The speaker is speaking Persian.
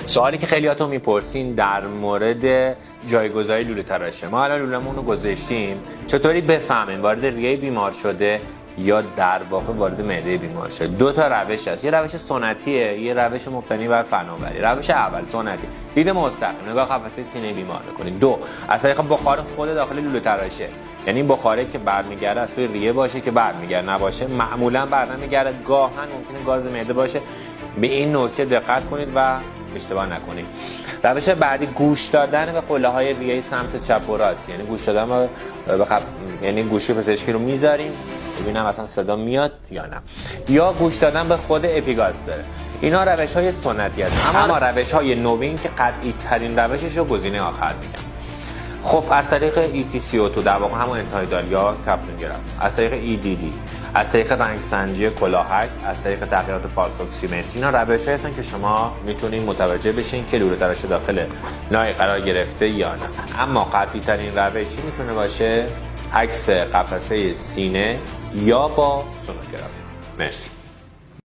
سوالی که خیلیاتون میپرسین در مورد جایگذاری لوله تراشه. ما الان لوله‌مون رو گذاشتیم، چطوری بفهمیم وارد ریه بیمار شده یا در واقع وارد معده بیمار شده؟ دو تا روش هست. یه روش سنتیه، یه روش مبتنی بر فناوری. روش اول سنتی، دید مستقیم، نگاه قفسه سینه بیمار می‌کنید. دو، از طریق بخار خود داخل لوله تراشه، یعنی بخاری که برمیگرده از توی ریه باشه که برمیگرده، نباشه معمولا برنمیگرده، گاهن ممکنه گاز معده باشه. به این نکته دقت کنید و اشتباه نکنید. روش بعدی گوش دادن به قله‌های ریه سمت چپ و راست، یعنی گوش دادن یعنی گوشی پزشکی رو میذاریم ببینم اصلا صدا میاد یا نه، یا گوش دادن به خود اپیگاستره. اینا روش‌های سنتی هستند، اما روش‌های نوین که قطعی ترین روشش رو گزینه آخر میگم. خب از طریق ETCO2 در واقع همون انتایدال یا کپلینگرام، از طریق EDD، از طریق رنگسنجی کلاهک، از طریق تغییرات پالس اکسیمتری، اینا روش‌هایی هستن که شما میتونید متوجه بشین که لوله تراشه داخل نای قرار گرفته یا نه. اما قطعی ترین روش چی میتونه باشه؟ عکس قفسه سینه یا با سونوگرافی. مرسی.